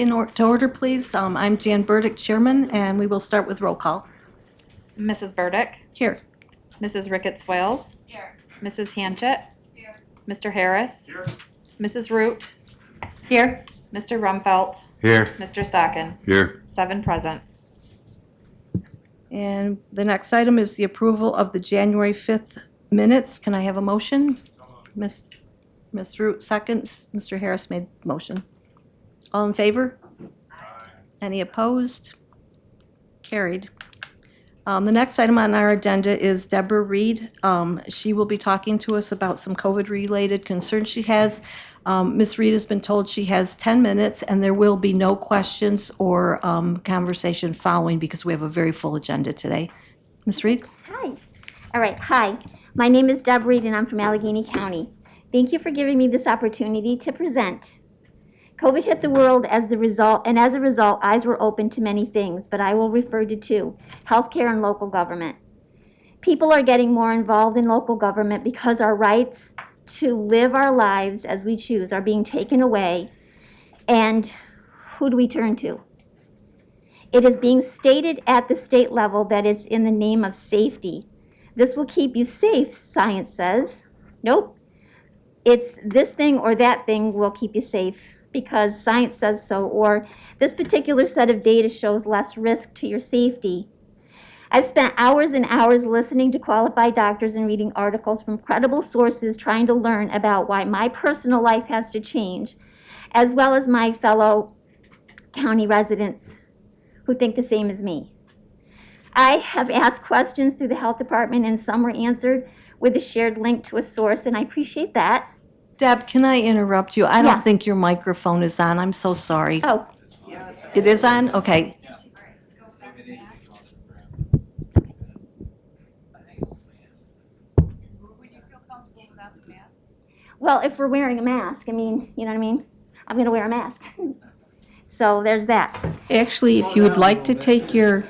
to order, please. I'm Jan Burdick, Chairman, and we will start with roll call. Mrs. Burdick. Here. Mrs. Ricketts-Wales. Here. Mrs. Hanchett. Here. Mr. Harris. Here. Mrs. Root. Here. Mr. Rumfelt. Here. Mr. Stockin. Here. 7 present. And the next item is the approval of the January 5th minutes. Can I have a motion? Ms. Root seconds. Mr. Harris made motion. All in favor? Any opposed? Carried. The next item on our agenda is Deborah Reed. She will be talking to us about some COVID-related concerns she has. Ms. Reed has been told she has 10 minutes, and there will be no questions or conversation following because we have a very full agenda today. Ms. Reed? Hi. All right. Hi. My name is Deb Reed, and I'm from Allegheny County. Thank you for giving me this opportunity to present. COVID hit the world as a result, eyes were open to many things, but I will refer to two: healthcare and local government. People are getting more involved in local government because our rights to live our lives as we choose are being taken away. And who do we turn to? It is being stated at the state level that it's in the name of safety. This will keep you safe, science says. Nope. It's this thing or that thing will keep you safe because science says so, or this particular set of data shows less risk to your safety. I've spent hours and hours listening to qualified doctors and reading articles from credible sources trying to learn about why my personal life has to change, as well as my fellow county residents who think the same as me. I have asked questions through the health department and some were answered with a shared link to a source, and I appreciate that. Deb, can I interrupt you? I Yeah. don't think your microphone is on. I'm so sorry. Oh, It is on? Okay. Would you feel comfortable without the mask? well, if we're wearing a mask, I mean, you know what I mean? I'm gonna wear a mask. So there's that. Actually, if you would like to take your,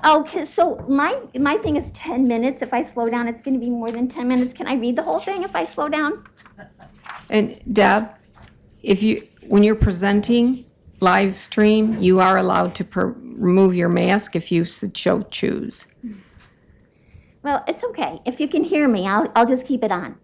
Oh, so my thing is 10 minutes. If I slow down, it's gonna be more than 10 minutes. Can I read the whole thing if I slow down? and Deb, when you're presenting live stream, you are allowed to remove your mask if you so choose. Well, it's okay. If you can hear me, I'll just keep it on.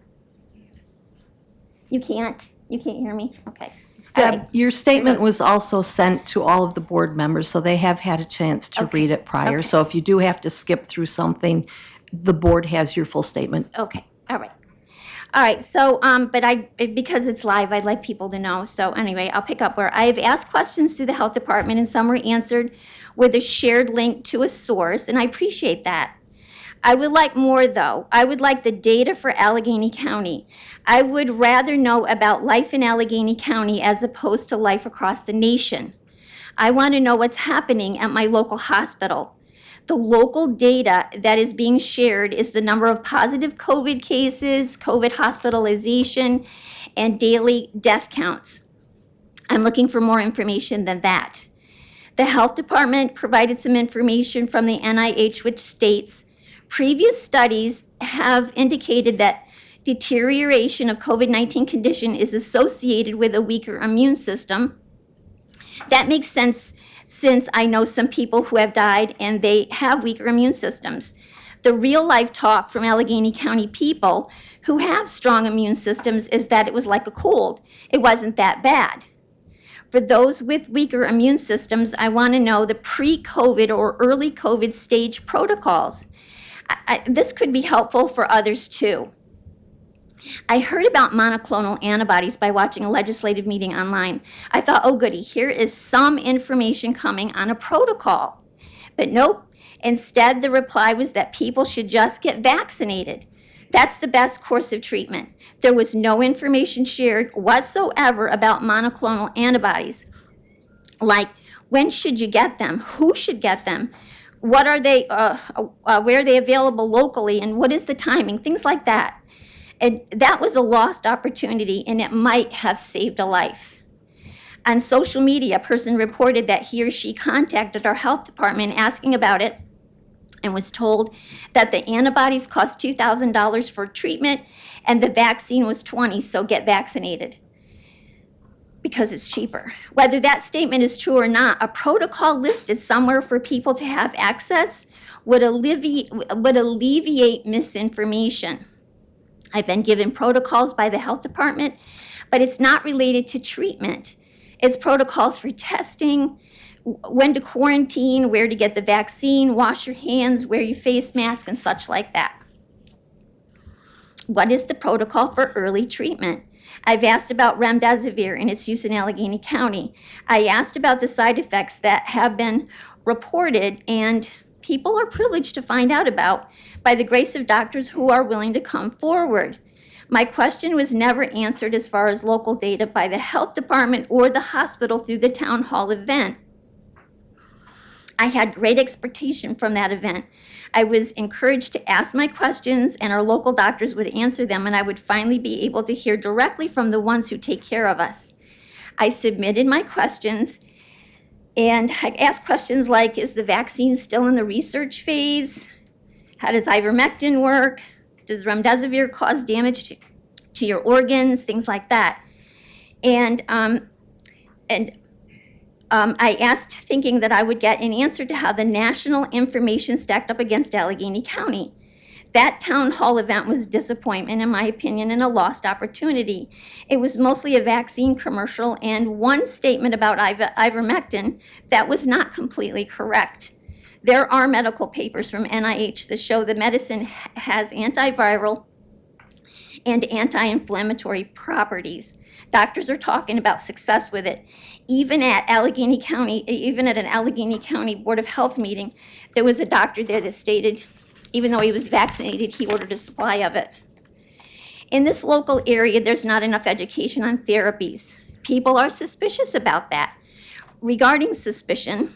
You can't hear me? Okay. All Deb, right. your statement goes. was also sent to all of the board members, so they have had a chance to read it prior. Okay. So if you do have to skip through something, the board has your full statement. Okay, all right. All right, so, because it's live, I'd like people to know. So anyway, I'll pick up where I've asked questions through the health department and some were answered with a shared link to a source, and I appreciate that. I would like more though. I would like the data for Allegheny County. I would rather know about life in Allegheny County as opposed to life across the nation. I want to know what's happening at my local hospital. The local data that is being shared is the number of positive COVID cases, COVID hospitalization, and daily death counts. I'm looking for more information than that. The health department provided some information from the NIH which states previous studies have indicated that deterioration of COVID-19 condition is associated with a weaker immune system. That makes sense since I know some people who have died and they have weaker immune systems. The real life talk from Allegheny County people who have strong immune systems is that it was like a cold. It wasn't that bad. For those with weaker immune systems, I want to know the pre-COVID or early COVID stage protocols. This could be helpful for others too. I heard about monoclonal antibodies by watching a legislative meeting online. I thought, oh goody, here is some information coming on a protocol. But nope, instead the reply was that people should just get vaccinated. That's the best course of treatment. There was no information shared whatsoever about monoclonal antibodies. Like, when should you get them? Who should get them? What are they, where are they available locally, and what is the timing? Things like that. And that was a lost opportunity, and it might have saved a life. On social media, a person reported that he or she contacted our health department asking about it and was told that the antibodies cost $2,000 for treatment and the vaccine was $20, so get vaccinated. because it's cheaper. Whether that statement is true or not, a protocol listed somewhere for people to have access would alleviate misinformation. I've been given protocols by the health department, but it's not related to treatment. It's protocols for testing, when to quarantine, where to get the vaccine, wash your hands, wear your face mask, and such like that. What is the protocol for early treatment? I've asked about remdesivir and its use in Allegheny County. I asked about the side effects that have been reported and people are privileged to find out about by the grace of doctors who are willing to come forward. My question was never answered as far as local data by the health department or the hospital through the town hall event. I had great expectation from that event. I was encouraged to ask my questions and our local doctors would answer them and I would finally be able to hear directly from the ones who take care of us. I submitted my questions and I asked questions like, is the vaccine still in the research phase? How does ivermectin work? Does remdesivir cause damage to your organs? Things like that. And I asked thinking that I would get an answer to how the national information stacked up against Allegheny County. That town hall event was a disappointment, in my opinion, and a lost opportunity. It was mostly a vaccine commercial and one statement about ivermectin that was not completely correct. There are medical papers from NIH that show the medicine has antiviral and anti-inflammatory properties. Doctors are talking about success with it. Even at an Allegheny County Board of Health meeting, there was a doctor there that stated, even though he was vaccinated, he ordered a supply of it. In this local area, there's not enough education on therapies. People are suspicious about that. Regarding suspicion,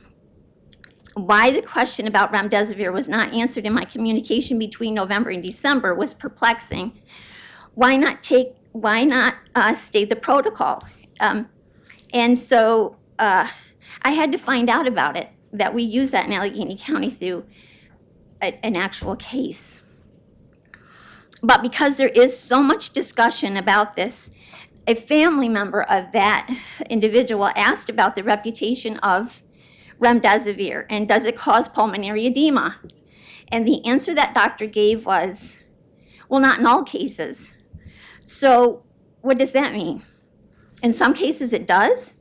why the question about remdesivir was not answered in my communication between November and December was perplexing. Why not stay the protocol? And so I had to find out about it, that we use that in Allegheny County through an actual case. But because there is so much discussion about this, a family member of that individual asked about the reputation of remdesivir and does it cause pulmonary edema? And the answer that doctor gave was, well, not in all cases. So what does that mean? In some cases it does.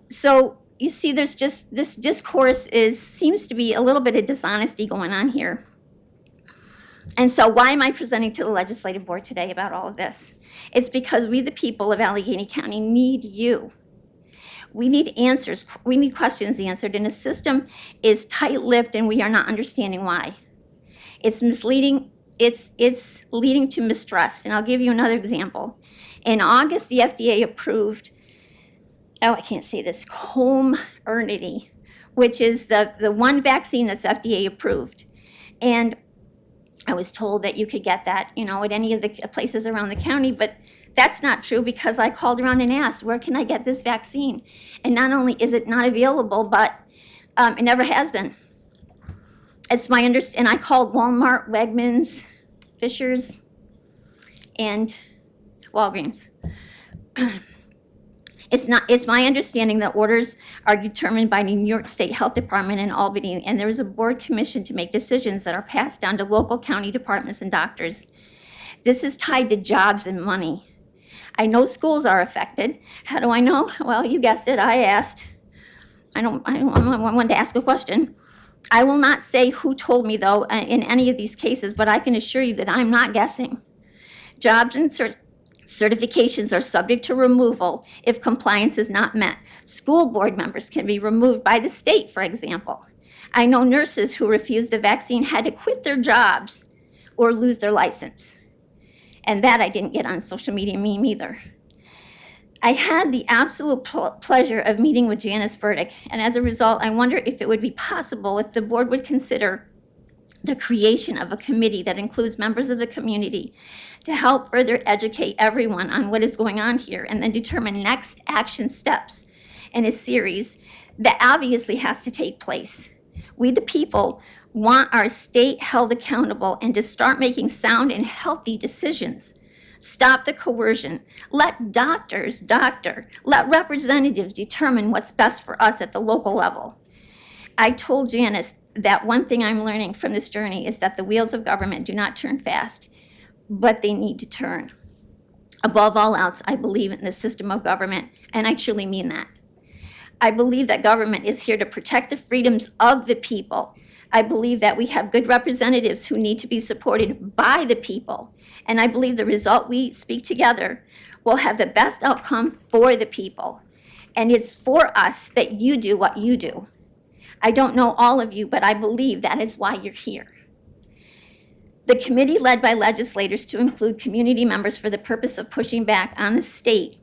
So you see, there's just this discourse seems to be a little bit of dishonesty going on here. And so why am I presenting to the legislative board today about all of this? It's because we, the people of Allegheny County, need you. We need answers. We need questions answered, and the system is tight-lipped, and we are not understanding why. It's misleading. It's leading to mistrust, and I'll give you another example. In August, the FDA approved, I can't say this, Comirnaty, which is the one vaccine that's FDA approved. And I was told that you could get that, at any of the places around the county, but that's not true because I called around and asked, where can I get this vaccine? And not only is it not available, but it never has been. It's my understanding, and I called Walmart, Wegmans, Fisher's, and Walgreens. It's my understanding that orders are determined by the New York State Health Department in Albany, and there is a board commission to make decisions that are passed down to local county departments and doctors. This is tied to jobs and money. I know schools are affected. How do I know? Well, you guessed it, I asked. I wanted to ask a question. I will not say who told me, though, in any of these cases, but I can assure you that I'm not guessing. Jobs and certifications are subject to removal if compliance is not met. School board members can be removed by the state, for example. I know nurses who refused a vaccine had to quit their jobs or lose their license. And that I didn't get on social media meme either. I had the absolute pleasure of meeting with Janice Burdick, and as a result, I wonder if it would be possible if the board would consider the creation of a committee that includes members of the community to help further educate everyone on what is going on here and then determine next action steps in a series that obviously has to take place. We, the people, want our state held accountable and to start making sound and healthy decisions. Stop the coercion. Let doctors doctor. Let representatives determine what's best for us at the local level. I told Janice that one thing I'm learning from this journey is that the wheels of government do not turn fast, but they need to turn. Above all else, I believe in the system of government, and I truly mean that. I believe that government is here to protect the freedoms of the people. I believe that we have good representatives who need to be supported by the people. And I believe the result we speak together will have the best outcome for the people. And it's for us that you do what you do. I don't know all of you, but I believe that is why you're here. The committee led by legislators to include community members for the purpose of pushing back on the state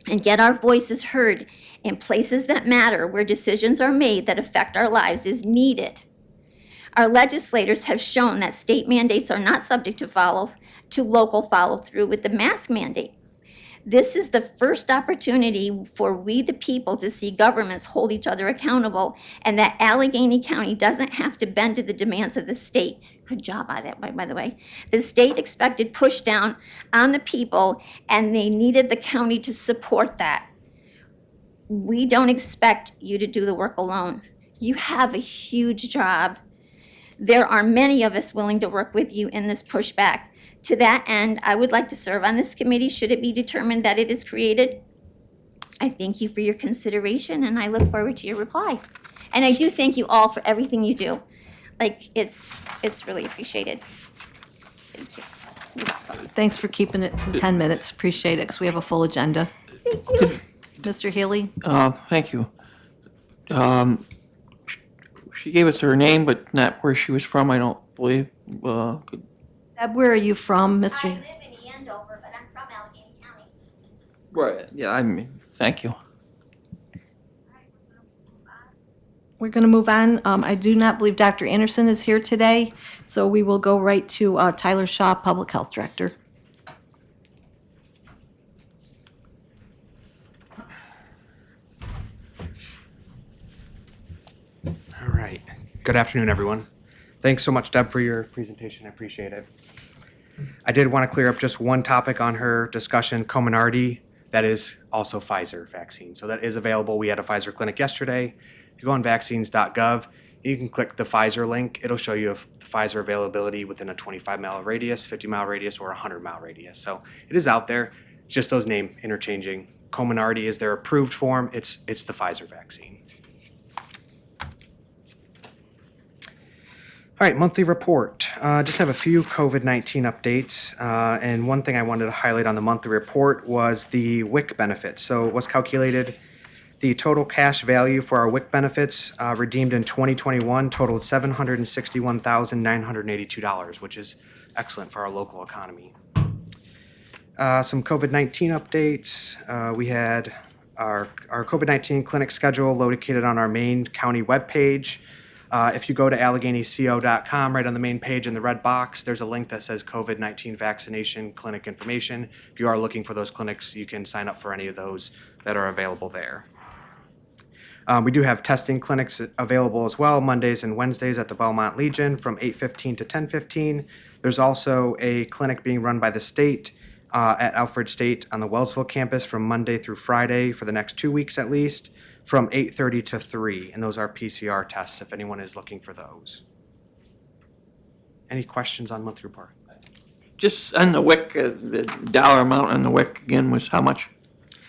and get our voices heard in places that matter where decisions are made that affect our lives is needed. Our legislators have shown that state mandates are not subject to local follow-through with the mask mandate. This is the first opportunity for we the people to see governments hold each other accountable and that Allegheny County doesn't have to bend to the demands of the state. Good job on that, by the way. The state expected push down on the people and they needed the county to support that. We don't expect you to do the work alone. You have a huge job. There are many of us willing to work with you in this pushback. To that end, I would like to serve on this committee should it be determined that it is created. I thank you for your consideration and I look forward to your reply. And I do thank you all for everything you do. Like, it's really appreciated. Thank you. Thanks for keeping it to 10 minutes. Appreciate it, because we have a full agenda. Mr. Healy? Thank you. She gave us her name, but not where she was from, I don't believe. Deb, where are you from, Mr.? I live in Andover, but I'm from Allegheny County. Right. Yeah, I mean, thank you. We're going to move on. I do not believe Dr. Anderson is here today, so we will go right to Tyler Shaw, Public Health Director. All right. Good afternoon, everyone. Thanks so much, Deb, for your presentation. I appreciate it. I did want to clear up just one topic on her discussion, Comirnaty. That is also Pfizer vaccine. So that is available. We had a Pfizer clinic yesterday. If you go on vaccines.gov, you can click the Pfizer link. It'll show you the Pfizer availability within a 25-mile radius, 50-mile radius, or a 100-mile radius. So it is out there. It's just those name interchanging. Comirnaty is their approved form. It's the Pfizer vaccine. All right, monthly report. Just have a few COVID-19 updates. And one thing I wanted to highlight on the monthly report was the WIC benefits. So it was calculated, the total cash value for our WIC benefits redeemed in 2021 totaled $761,982, which is excellent for our local economy. Some COVID-19 updates. We had our COVID-19 clinic schedule located on our main county webpage. If you go to AlleghenyCO.com, right on the main page in the red box, there's a link that says COVID-19 vaccination clinic information. If you are looking for those clinics, you can sign up for any of those that are available there. We do have testing clinics available as well, Mondays and Wednesdays at the Belmont Legion from 8:15 to 10:15. There's also a clinic being run by the state at Alfred State on the Wellsville campus from Monday through Friday for the next 2 weeks at least, from 8:30 to 3, and those are PCR tests if anyone is looking for those. Any questions on monthly report? Just on the WIC, the dollar amount on the WIC again was how much?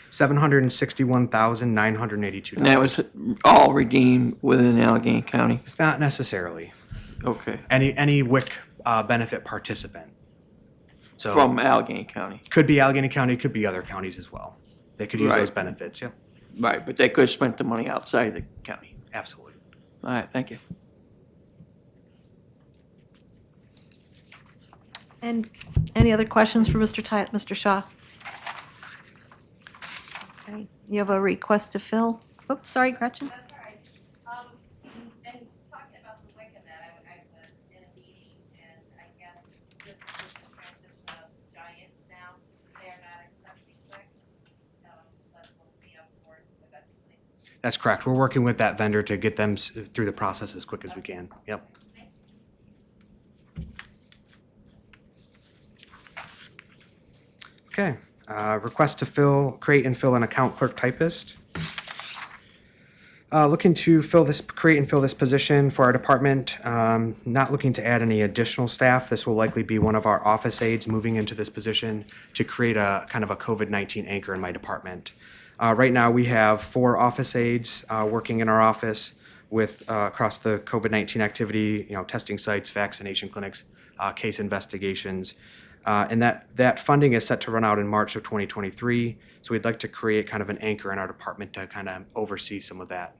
$761,982. And that was all redeemed within Allegheny County? Not necessarily. Okay. Any WIC benefit participant. So From Allegheny County? could be Allegheny County, could be other counties as well. They could use Right. those benefits, yep, Right, but they could have spent the money outside the county. absolutely. All right, thank you. And any other questions for Mr. Shaw? Okay, you have a request to fill? Oops, sorry, Gretchen. That's all right. And talking about the WIC and that, I was in a meeting and I guess this is the transition of Giant now. They are not accepting WIC. But we'll be up for it eventually. That's correct. We're working with that vendor to get them through the process as quick as we can. Yep. Okay. Request to create and fill an account clerk typist. Looking to create and fill this position for our department. Not looking to add any additional staff. This will likely be one of our office aides moving into this position to create a kind of a COVID-19 anchor in my department. Right now, we have 4 office aides working in our office with across the COVID-19 activity, testing sites, vaccination clinics, case investigations. And that funding is set to run out in March of 2023. So we'd like to create kind of an anchor in our department to kind of oversee some of that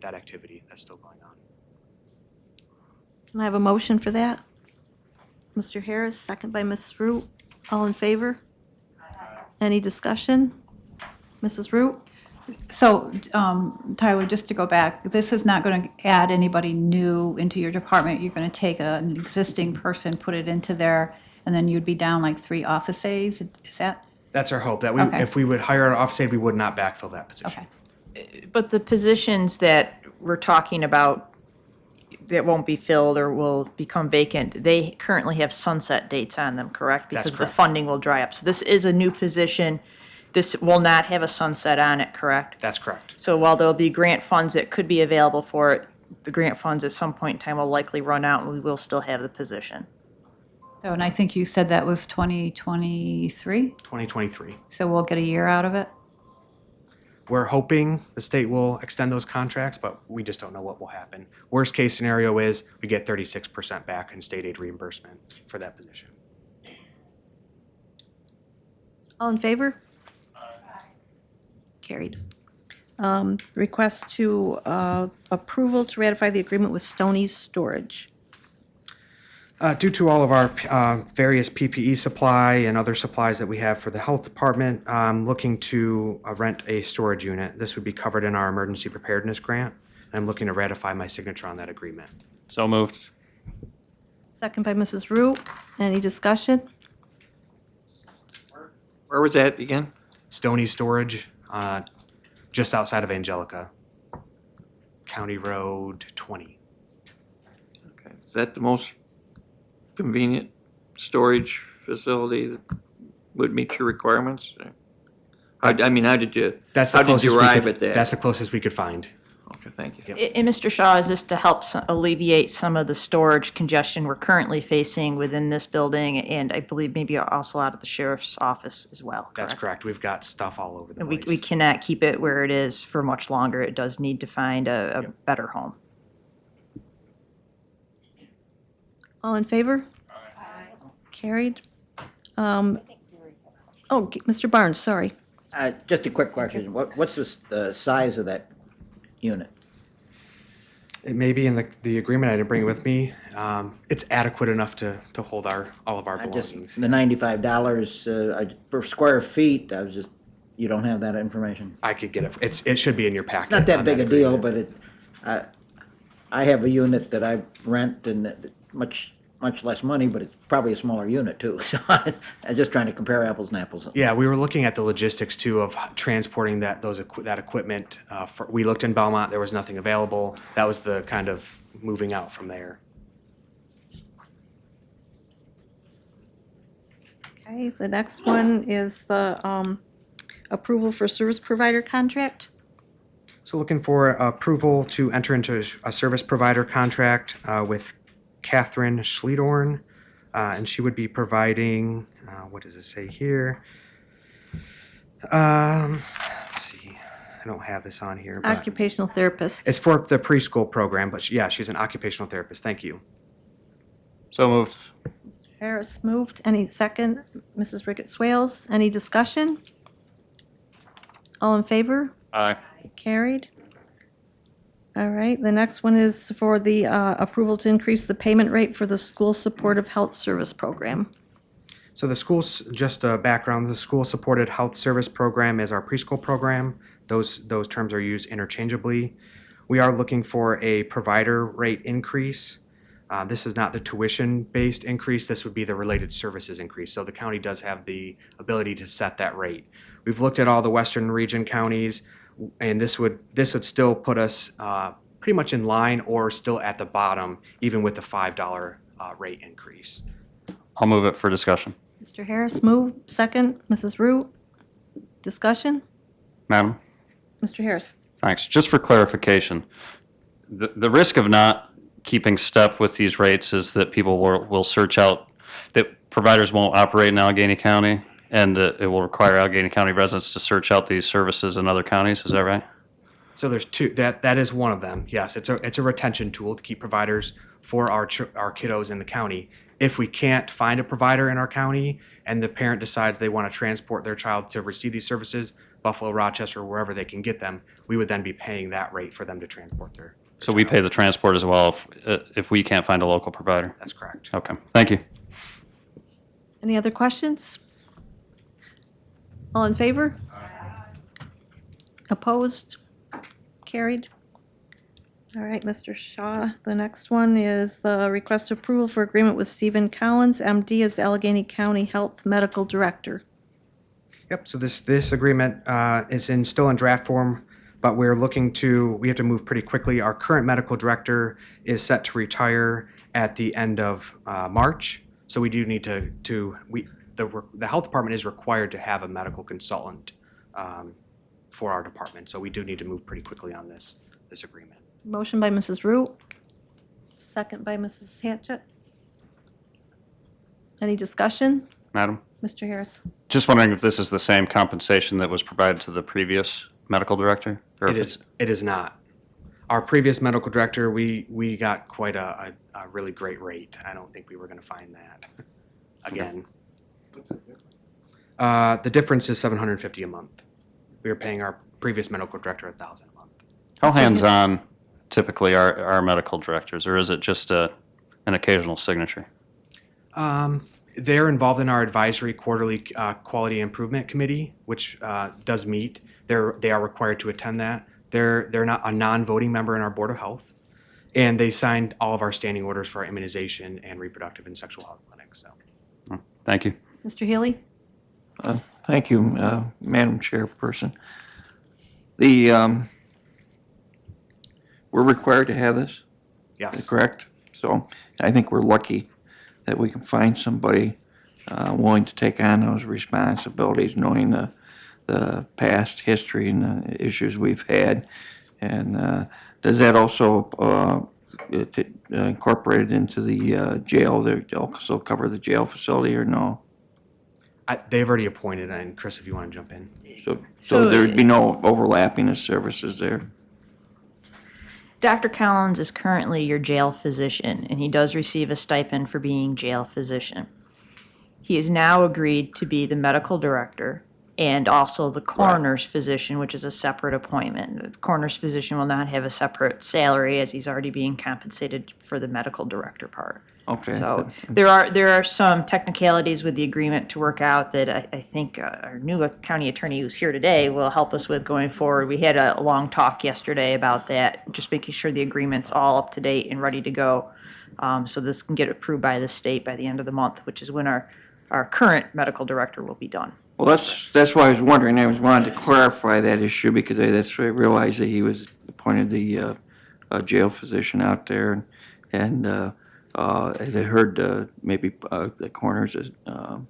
activity that's still going on. Can I have a motion for that? Mr. Harris, second by Ms. Root. All in favor? Any discussion? Mrs. Root? So, Tyler, just to go back, this is not going to add anybody new into your department. You're going to take an existing person, put it into there, and then you'd be down like 3 office aides? Is that? That's our hope, that Okay. if we would hire an office aide, we would not backfill that position. Okay. But the positions that we're talking about that won't be filled or will become vacant, they currently have sunset dates on them, correct? That's Because the correct. funding will dry up. So this is a new position. This will not have a sunset on it, correct? That's correct. So while there'll be grant funds that could be available for it, the grant funds at some point in time will likely run out and we will still have the position. So, and I think you said that was 2023? 2023. So we'll get a year out of it? We're hoping the state will extend those contracts, but we just don't know what will happen. Worst case scenario is we get 36% back in state aid reimbursement for that position. All in favor? Carried. Request to approval to ratify the agreement with Stoney's Storage. Due to all of our various PPE supply and other supplies that we have for the health department, I'm looking to rent a storage unit. This would be covered in our emergency preparedness grant. I'm looking to ratify my signature on that agreement. So moved. Second by Mrs. Root. Any discussion? Where was that again? Stony Storage, just outside of Angelica, County Road 20. Okay. Is that the most convenient storage facility that would meet your requirements? How did you, That's the how did closest you we arrive could- at that? That's the closest we could find. Okay, thank you. And Mr. Shaw, is this to help alleviate some of the storage congestion we're currently facing within this building and I believe maybe also out of the sheriff's office as well, That's correct? correct. We've got stuff all over the And place. we cannot keep it where it is for much longer. It does need to find a better home. All in favor? Carried. Mr. Barnes, sorry. Just a quick question. What's the size of that unit? It may be in the agreement. I didn't bring it with me. It's adequate enough to hold all of our I just, belongings. the $95 per square feet, you don't have that information? I could get it. It should be in your packet. It's not that on big a deal, agreement. but I have a unit that I rent and much less money, but it's probably a smaller unit too. So I'm just trying to compare apples and apples. Yeah, we were looking at the logistics too of transporting that equipment. We looked in Belmont, there was nothing available. That was the kind of moving out from there. Okay, the next one is the approval for service provider contract. So looking for approval to enter into a service provider contract with Catherine Schledorn, and she would be providing, what does it say here? Let's see, I don't have this on here, but Occupational therapist. it's for the preschool program, but yeah, she's an occupational therapist. Thank you. So moved. Harris moved. Any second? Mrs. Rickett Swales. Any discussion? All in favor? Aye. Carried. All right, the next one is for the approval to increase the payment rate for the school supportive health service program. So the school's, just a background, the school supported health service program is our preschool program. Those terms are used interchangeably. We are looking for a provider rate increase. This is not the tuition-based increase, this would be the related services increase. So the county does have the ability to set that rate. We've looked at all the western region counties, and this would still put us pretty much in line or still at the bottom, even with the $5 rate increase. I'll move it for discussion. Mr. Harris, move. Second, Mrs. Root. Discussion? Madam, Mr. Harris. thanks. Just for clarification, the risk of not keeping step with these rates is that people will search out, that providers won't operate in Allegheny County, and that it will require Allegheny County residents to search out these services in other counties. Is that right? So there's two, that is one of them. Yes, it's a retention tool to keep providers for our kiddos in the county. If we can't find a provider in our county and the parent decides they want to transport their child to receive these services, Buffalo, Rochester, wherever they can get them, we would then be paying that rate for them to transport their So we pay the transport as well if we can't find a local provider? That's correct. Okay, thank you. Any other questions? All in favor? Opposed? Carried. All right, Mr. Shaw, the next one is the request approval for agreement with Stephen Collins, MD, as Allegheny County Health Medical Director. Yep, so this agreement is still in draft form, but we have to move pretty quickly. Our current medical director is set to retire at the end of March, so we do need the health department is required to have a medical consultant for our department, so we do need to move pretty quickly on this agreement. Motion by Mrs. Root, second by Mrs. Hatchett. Any discussion? Madam? Mr. Harris? Just wondering if this is the same compensation that was provided to the previous medical director? Or if It is not. Our previous medical director, we got quite a really great rate. I don't think we were going to find that again. The difference is $750 a month. We were paying our previous medical director $1,000 a month. How hands-on typically are medical directors, or is it just an occasional signature? They're involved in our advisory quarterly quality improvement committee, which does meet. They are required to attend that. They're not a non-voting member in our Board of Health, and they signed all of our standing orders for our immunization and reproductive and sexual health clinics. So, Thank you. Mr. Healy? Thank you, Madam Chairperson. We're required to have this, yes. correct? So I think we're lucky that we can find somebody willing to take on those responsibilities, knowing the past history and the issues we've had. And does that also incorporated into the jail? They also cover the jail facility, or no? They've already appointed, and Chris, if you want to jump in. So there'd be no overlapping of services there? Dr. Collins is currently your jail physician, and he does receive a stipend for being jail physician. He has now agreed to be the medical director and also the coroner's physician, which is a separate appointment. The coroner's physician will not have a separate salary, as he's already being compensated for the medical director part. Okay. So there are some technicalities with the agreement to work out that I think our new county attorney who's here today will help us with going forward. We had a long talk yesterday about that, just making sure the agreement's all up to date and ready to go. So this can get approved by the state by the end of the month, which is when our current medical director will be done. Well, that's why I was wondering. I wanted to clarify that issue because that's why I realized that he was appointed the jail physician out there, and I had heard maybe the coroner's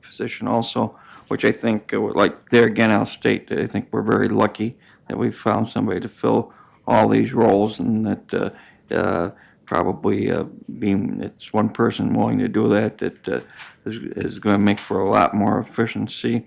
physician also, which I think, like there again, I'll state that I think we're very lucky that we found somebody to fill all these roles, and that probably being it's one person willing to do that is going to make for a lot more efficiency.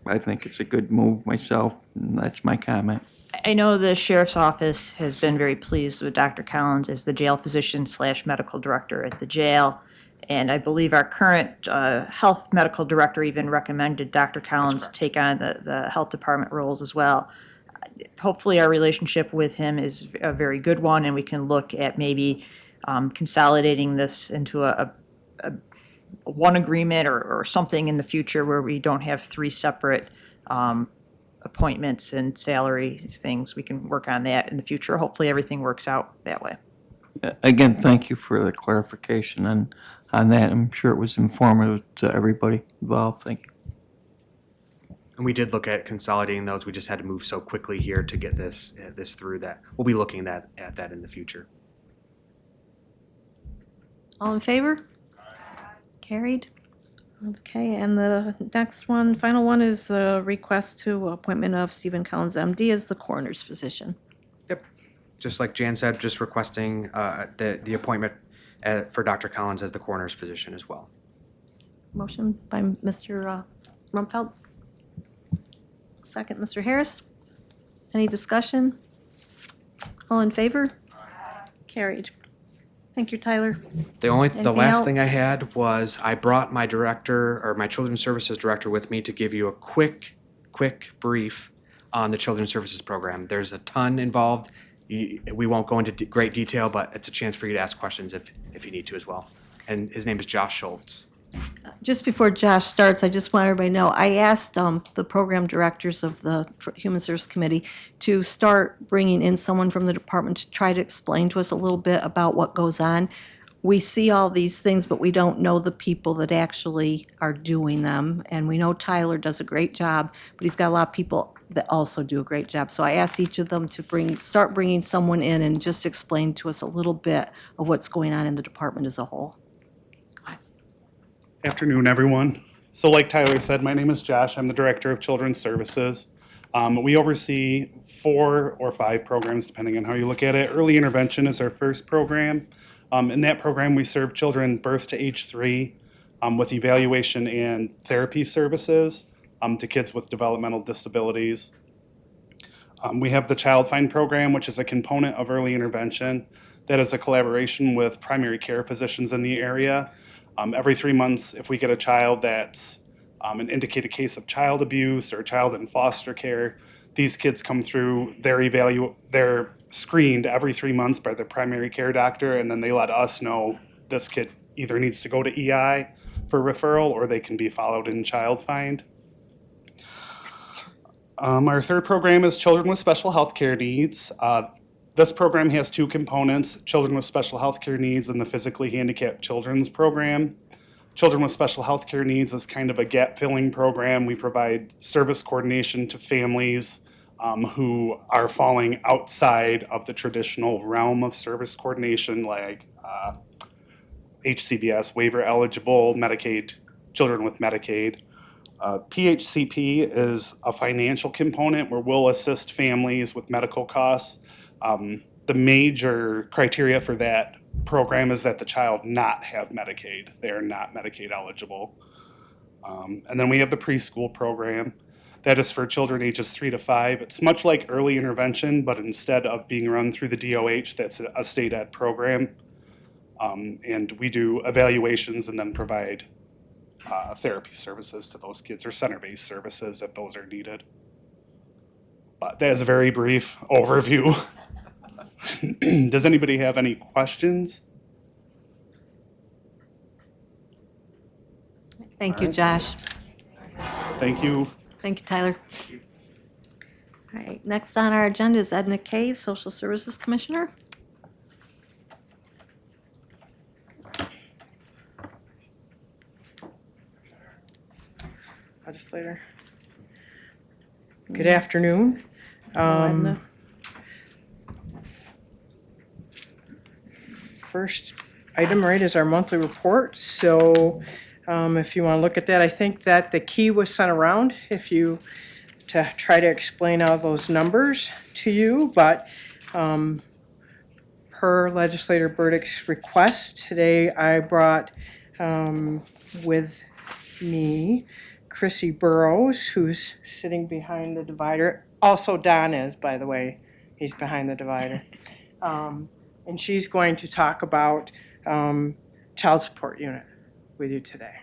I think it's a good move myself, and that's my comment. I know the sheriff's office has been very pleased with Dr. Collins as the jail physician / medical director at the jail. And I believe our current health medical director even recommended Dr. Collins take on the health department roles as well. Hopefully our relationship with him is a very good one, and we can look at maybe consolidating this into a one agreement or something in the future where we don't have three separate appointments and salary things. We can work on that in the future. Hopefully everything works out that way. Again, thank you for the clarification on that. I'm sure it was informative to everybody involved. Thank you. And we did look at consolidating those. We just had to move so quickly here to get this through that. We'll be looking at that in the future. All in favor? Carried. Okay, and the next one, final one, is the request to appointment of Stephen Collins, MD, as the coroner's physician. Just like Jan said, just requesting the appointment for Dr. Collins as the coroner's physician as well. Motion by Mr. Rumpfeld. Second, Mr. Harris. Any discussion? All in favor? Carried. Thank you, Tyler. The Anything last thing I else? had was I brought my director or my children's services director with me to give you a quick brief on the children's services program. There's a ton involved. We won't go into great detail, but it's a chance for you to ask questions if you need to as well. And his name is Josh Schultz. Just before Josh starts, I just want everybody to know, I asked the program directors of the Human Services Committee to start bringing in someone from the department to try to explain to us a little bit about what goes on. We see all these things, but we don't know the people that actually are doing them. And we know Tyler does a great job, but he's got a lot of people that also do a great job. So I asked each of them to start bringing someone in and just explain to us a little bit of what's going on in the department as a whole. Afternoon, everyone. So like Tyler said, my name is Josh. I'm the Director of Children's Services. We oversee 4 or 5 programs, depending on how you look at it. Early intervention is our first program. In that program, we serve children birth to age 3 with evaluation and therapy services to kids with developmental disabilities. We have the Child Find program, which is a component of early intervention. That is a collaboration with primary care physicians in the area. Every 3 months, if we get a child that's an indicated case of child abuse or a child in foster care, these kids come through, they're screened every 3 months by their primary care doctor, and then they let us know this kid either needs to go to EI for referral or they can be followed in Child Find. Our third program is Children with Special Health Care Needs. This program has 2 components, Children with Special Health Care Needs and the Physically Handicapped Children's Program. Children with Special Health Care Needs is kind of a gap-filling program. We provide service coordination to families who are falling outside of the traditional realm of service coordination, like HCBS, waiver eligible, Medicaid, children with Medicaid. PHCP is a financial component where we'll assist families with medical costs. The major criteria for that program is that the child not have Medicaid. They are not Medicaid eligible. And then we have the preschool program. That is for children ages 3 to 5. It's much like early intervention, but instead of being run through the DOH, that's a state ed program. And we do evaluations and then provide therapy services to those kids or center-based services if those are needed. But that is a very brief overview. Does anybody have any questions? Thank you, Josh. Thank you. Thank you, Tyler. All right, next on our agenda is Edna Kay, Social Services Commissioner. Legislator. Good afternoon. Edna. First item, right, is our monthly report. So if you want to look at that, I think that the key was sent around to try to explain all those numbers to you, but per Legislator Burdick's request, today I brought with me Chrissy Burrows, who's sitting behind the divider. Also Don is, by the way, he's behind the divider. And she's going to talk about child support unit with you today.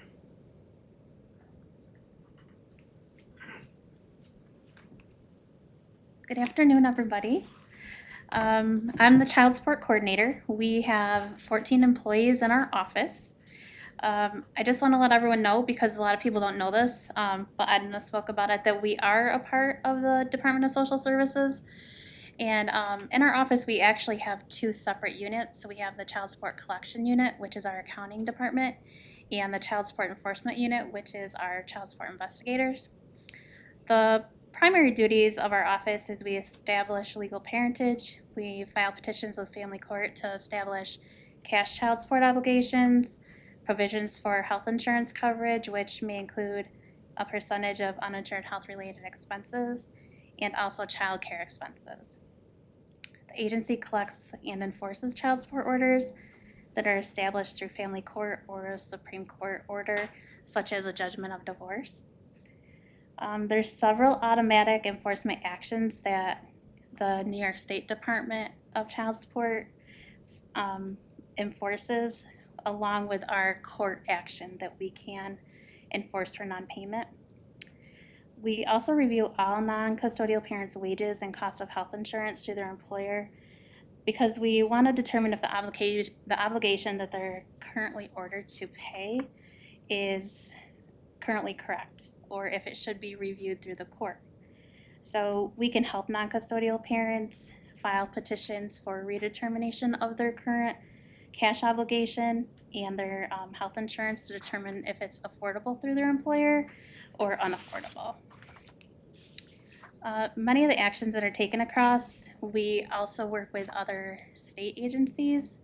Good afternoon, everybody. I'm the child support coordinator. We have 14 employees in our office. I just want to let everyone know, because a lot of people don't know this, but Edna spoke about it, that we are a part of the Department of Social Services. And in our office, we actually have 2 separate units. So we have the child support collection unit, which is our accounting department, and the child support enforcement unit, which is our child support investigators. The primary duties of our office is we establish legal parentage. We file petitions with family court to establish cash child support obligations. provisions for health insurance coverage, which may include a percentage of uninsured health-related expenses and also child care expenses. The agency collects and enforces child support orders that are established through family court or a Supreme Court order, such as a judgment of divorce. There's several automatic enforcement actions that the New York State Department of Child Support enforces, along with our court action that we can enforce for non-payment. We also review all non-custodial parents' wages and cost of health insurance through their employer because we want to determine if the obligation that they're currently ordered to pay is currently correct or if it should be reviewed through the court. So we can help non-custodial parents file petitions for redetermination of their current cash obligation and their health insurance to determine if it's affordable through their employer or unaffordable. Many of the actions that are taken across, we also work with other state agencies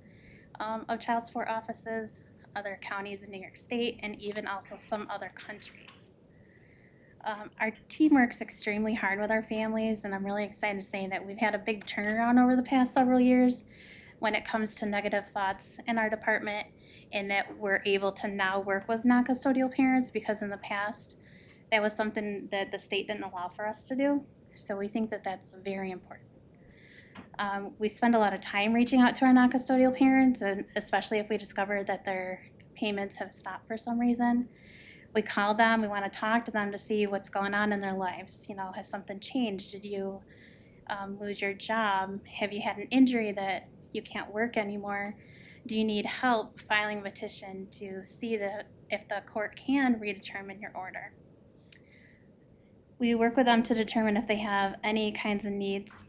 of child support offices, other counties in New York State, and even also some other countries. Our team works extremely hard with our families, and I'm really excited to say that we've had a big turnaround over the past several years when it comes to negative thoughts in our department, and that we're able to now work with non-custodial parents because in the past, that was something that the state didn't allow for us to do. So we think that that's very important. We spend a lot of time reaching out to our non-custodial parents, and especially if we discover that their payments have stopped for some reason. We call them, we want to talk to them to see what's going on in their lives. You know, has something changed? Did you lose your job? Have you had an injury that you can't work anymore? Do you need help filing a petition to see if the court can redetermine your order? We work with them to determine if they have any kinds of needs,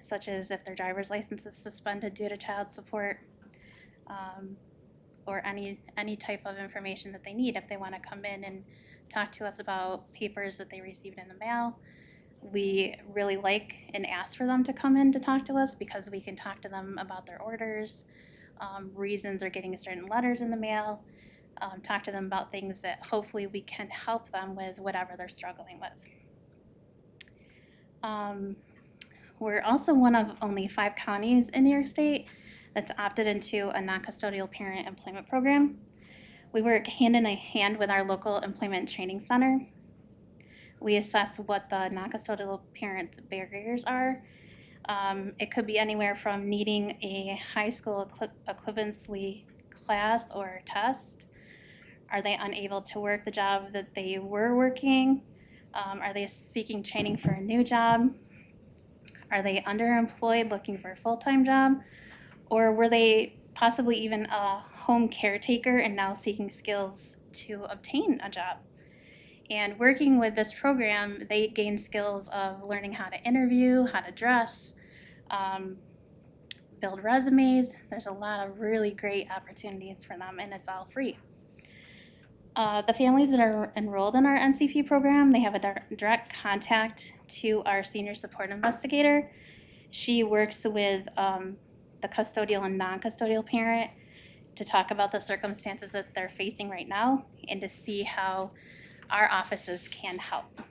such as if their driver's license is suspended due to child support, or any type of information that they need. If they want to come in and talk to us about papers that they received in the mail, we really like and ask for them to come in to talk to us because we can talk to them about their orders, reasons they're getting certain letters in the mail, talk to them about things that hopefully we can help them with whatever they're struggling with. We're also one of only 5 counties in New York State that's opted into a non-custodial parent employment program. We work hand in hand with our local employment training center. We assess what the non-custodial parents' barriers are. It could be anywhere from needing a high school equivalency class or test. Are they unable to work the job that they were working? Are they seeking training for a new job? Are they underemployed looking for a full-time job? Or were they possibly even a home caretaker and now seeking skills to obtain a job? And working with this program, they gain skills of learning how to interview, how to dress, build resumes. There's a lot of really great opportunities for them, and it's all free. The families that are enrolled in our NCP program, they have a direct contact to our senior support investigator. She works with the custodial and non-custodial parent to talk about the circumstances that they're facing right now and to see how our offices can help.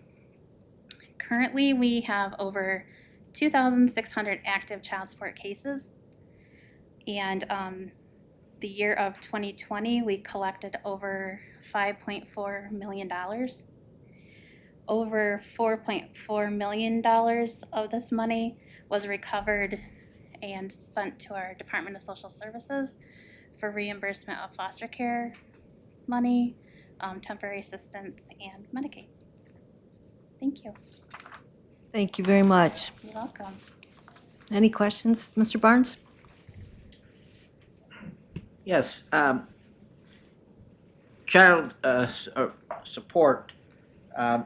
Currently, we have over 2,600 active child support cases, and the year of 2020, we collected over $5.4 million. Over $4.4 million of this money was recovered and sent to our Department of Social Services for reimbursement of foster care money, temporary assistance, and Medicaid. Thank you. Thank you very much. You're welcome. Any questions, Mr. Barnes? Yes, child support, are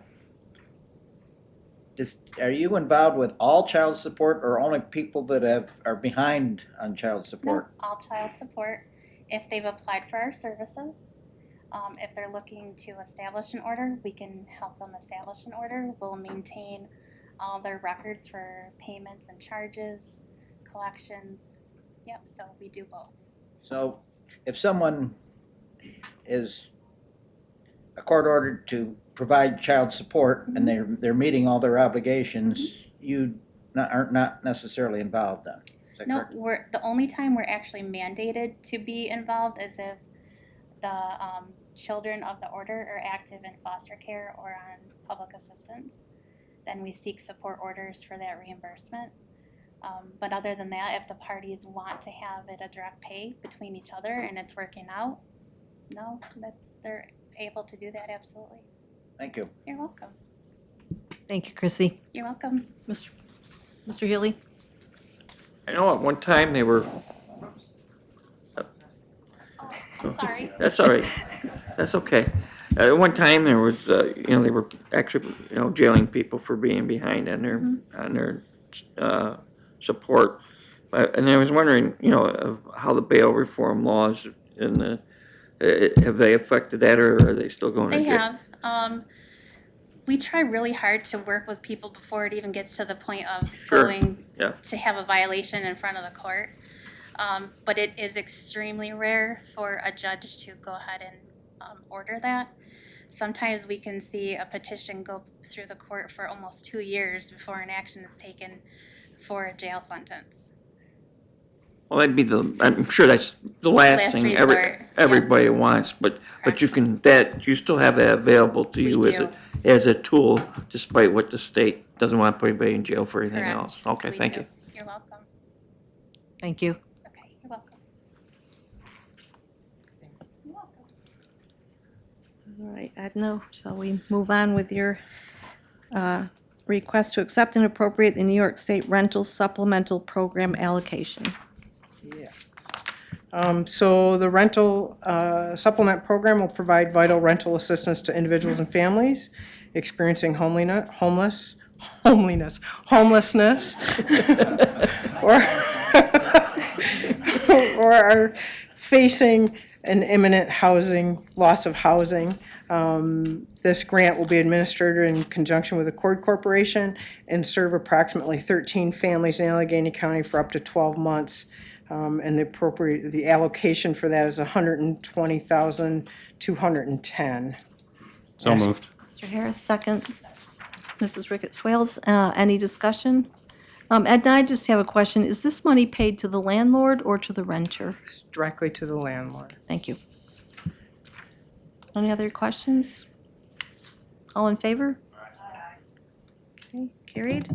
you involved with all child support or only people that are behind on child support? No, all child support. If they've applied for our services, if they're looking to establish an order, we can help them establish an order. We'll maintain all their records for payments and charges, collections. Yep, so we do both. So if someone is a court ordered to provide child support and they're meeting all their obligations, you aren't not necessarily involved then. Is that No, correct? the only time we're actually mandated to be involved is if the children of the order are active in foster care or on public assistance. Then we seek support orders for that reimbursement. But other than that, if the parties want to have it a direct pay between each other and it's working out, no, they're able to do that, absolutely. Thank you. You're welcome. Thank you, Chrissy. You're welcome. Mr. Healy? I know at one time they were, I'm sorry. that's all right, that's okay. At one time there was, they were actually, jailing people for being behind on their support. And I was wondering, how the bail reform laws have they affected that, or are they still going to They jail? have. We try really hard to work with people before it even gets to the point of Sure. going Yeah. to have a violation in front of the court. But it is extremely rare for a judge to go ahead and order that. Sometimes we can see a petition go through the court for almost 2 years before an action is taken for a jail sentence. Well, I'm sure that's the last Last thing resort, yeah. everybody wants, but you still have that available to We you do. as a tool, despite what the state doesn't want to put anybody in jail for anything Correct. else. Okay, We thank do. you. You're welcome. Thank you. Okay, you're welcome. You're welcome. All right, Edna, shall we move on with your request to accept and appropriate the New York State Rental Supplemental Program allocation? Yes. So the rental supplement program will provide vital rental assistance to individuals and families experiencing homelessness, or are facing an imminent loss of housing. This grant will be administered in conjunction with the Cord Corporation and serve approximately 13 families in Allegheny County for up to 12 months. And the allocation for that is $120,210. So moved. Mr. Harris, second. Mrs. Ricketts Swales, any discussion? Edna, I just have a question. Is this money paid to the landlord or to the renter? It's directly to the landlord. Thank you. Any other questions? All in favor? Okay, carried.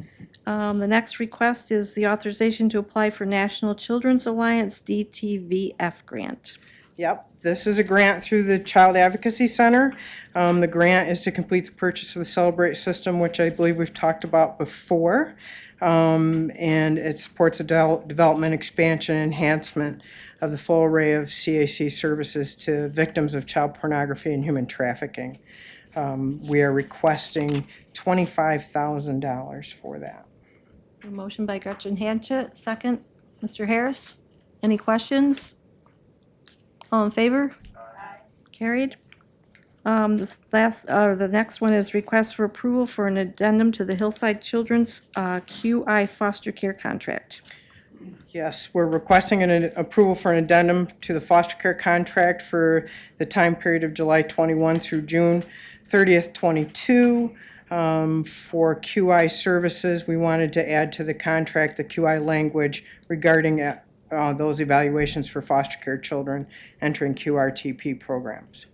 The next request is the authorization to apply for National Children's Alliance DTVF grant. Yep, this is a grant through the Child Advocacy Center. The grant is to complete the purchase of the Celebrate system, which I believe we've talked about before. And it supports the development, expansion, enhancement of the full array of CAC services to victims of child pornography and human trafficking. We are requesting $25,000 for that. A motion by Gretchen Hanchett, second. Mr. Harris, any questions? All in favor? Carried. The next one is request for approval for an addendum to the Hillside Children's QI foster care contract. Yes, we're requesting an approval for an addendum to the foster care contract for the time period of July 21 through June 30th, 22. For QI services, we wanted to add to the contract the QI language regarding those evaluations for foster care children entering QRTP programs.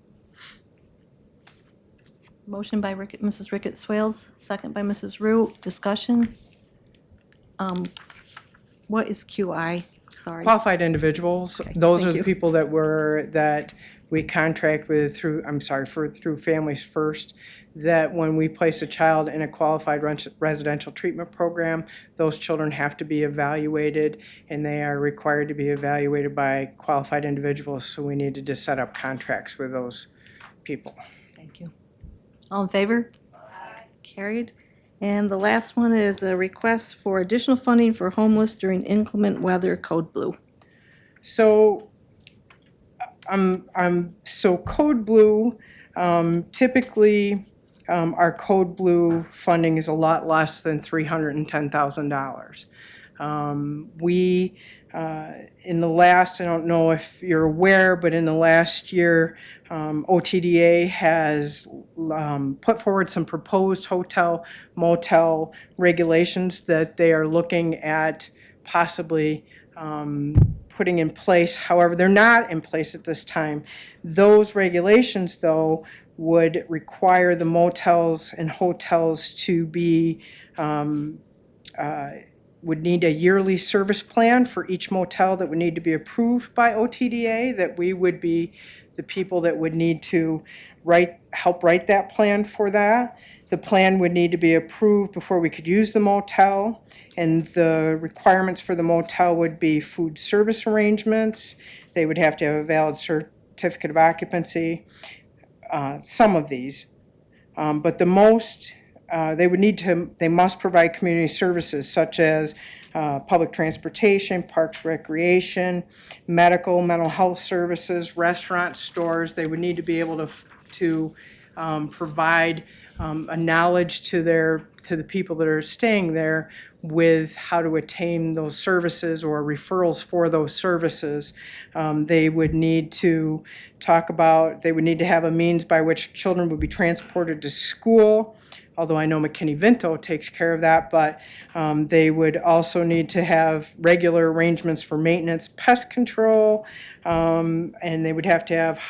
Motion by Mrs. Ricketts Swales, second by Mrs. Root. Discussion. What is QI? Sorry. Qualified individuals, Okay, those thank are the you. people that we contract with through Families First, that when we place a child in a qualified residential treatment program, those children have to be evaluated, and they are required to be evaluated by qualified individuals, so we needed to set up contracts with those people. Thank you. All in favor? Carried. And the last one is a request for additional funding for homeless during inclement weather, Code Blue. So, so Code Blue, typically, our Code Blue funding is a lot less than $310,000. We, in the last, I don't know if you're aware, but in the last year, OTDA has put forward some proposed hotel motel regulations that they are looking at possibly putting in place. However, they're not in place at this time. Those regulations, though, would require the motels and hotels to be would need a yearly service plan for each motel that would need to be approved by OTDA, that we would be the people that would need to help write that plan for that. The plan would need to be approved before we could use the motel, and the requirements for the motel would be food service arrangements. They would have to have a valid certificate of occupancy, some of these. But the most, they must provide community services such as public transportation, parks, recreation, mental health services, restaurants, stores. They would need to be able to provide a knowledge to the people that are staying there with how to attain those services or referrals for those services. They would need to they would need to have a means by which children would be transported to school, although I know McKinney-Vento takes care of that, but they would also need to have regular arrangements for maintenance, pest control, and they would have to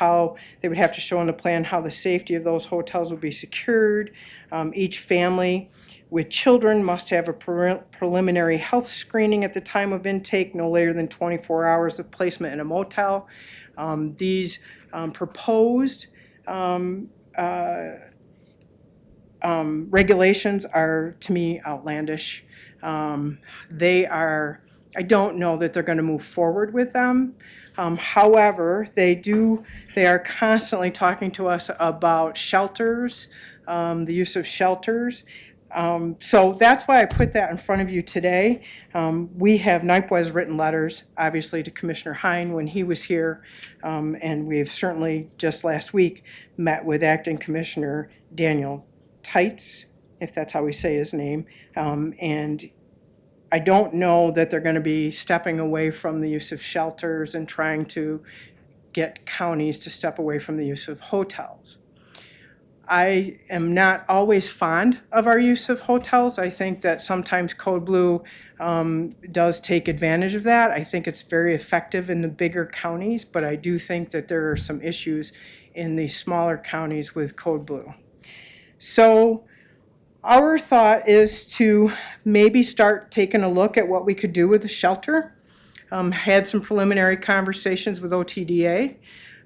show on the plan how the safety of those hotels would be secured. Each family with children must have a preliminary health screening at the time of intake, no later than 24 hours of placement in a motel. These proposed regulations are, to me, outlandish. I don't know that they're going to move forward with them. However, they are constantly talking to us about shelters, the use of shelters. So that's why I put that in front of you today. NYPWA has written letters, obviously, to Commissioner Hine when he was here, and we've certainly just last week met with Acting Commissioner Daniel Tights, if that's how we say his name, and I don't know that they're going to be stepping away from the use of shelters and trying to get counties to step away from the use of hotels. I am not always fond of our use of hotels. I think that sometimes Code Blue does take advantage of that. I think it's very effective in the bigger counties, but I do think that there are some issues in the smaller counties with Code Blue. So our thought is to maybe start taking a look at what we could do with the shelter. Had some preliminary conversations with OTDA.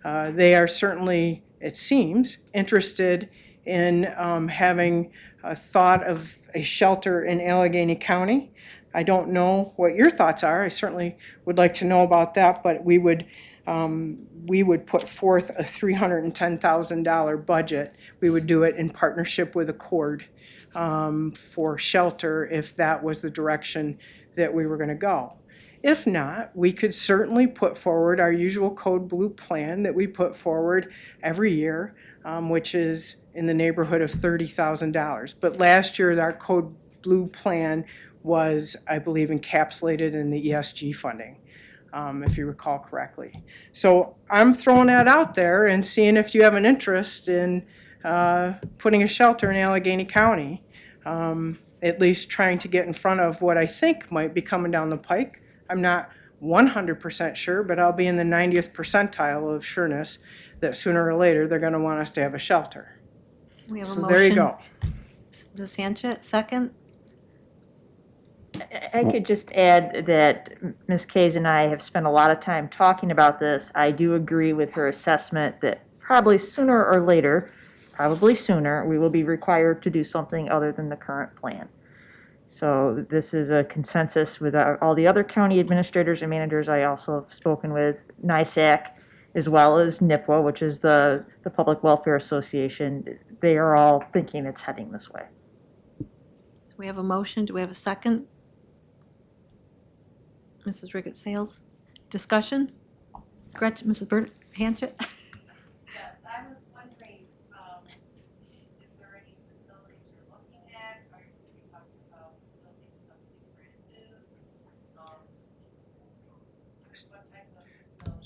They are certainly, it seems, interested in having a thought of a shelter in Allegheny County. I don't know what your thoughts are. I certainly would like to know about that, but we would put forth a $310,000 budget. We would do it in partnership with Accord for shelter if that was the direction that we were going to go. If not, we could certainly put forward our usual Code Blue plan that we put forward every year, which is in the neighborhood of $30,000. But last year, our Code Blue plan was, I believe, encapsulated in the ESG funding, if you recall correctly. So I'm throwing that out there and seeing if you have an interest in putting a shelter in Allegheny County, at least trying to get in front of what I think might be coming down the pike. I'm not 100% sure, but I'll be in the 90th percentile of sureness that sooner or later they're going to want us to have a shelter. We have a So motion. there you go. Ms. Hanchett, second. I could just add that Ms. Kays and I have spent a lot of time talking about this. I do agree with her assessment that probably sooner or later, probably sooner, we will be required to do something other than the current plan. So this is a consensus with all the other county administrators and managers I also have spoken with, NISAC, as well as NYPWA, which is the Public Welfare Association. They are all thinking it's heading this way. So we have a motion. Do we have a second? Mrs. Ricketts Sales. Discussion? Gretchen, Mrs. Hanchett? Yes, I was wondering, is there any facilities you're looking at? Are you talking about building something brand new?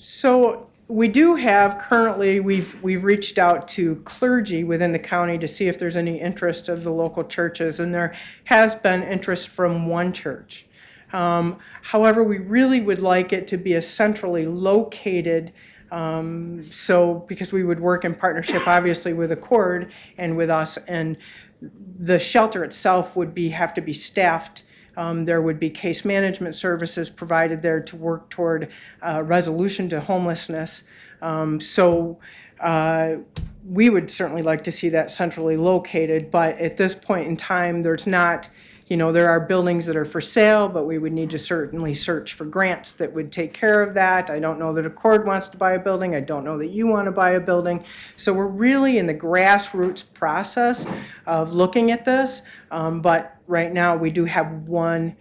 So we do have currently, we've reached out to clergy within the county to see if there's any interest of the local churches, and there has been interest from one church. However, we really would like it to be a centrally located, because we would work in partnership, obviously, with Accord and with us, and the shelter itself would have to be staffed. There would be case management services provided there to work toward resolution to homelessness. We would certainly like to see that centrally located, but at this point in time, there's not, there are buildings that are for sale, but we would need to certainly search for grants that would take care of that. I don't know that Accord wants to buy a building. I don't know that you want to buy a building. So we're really in the grassroots process of looking at this, but right now we do have one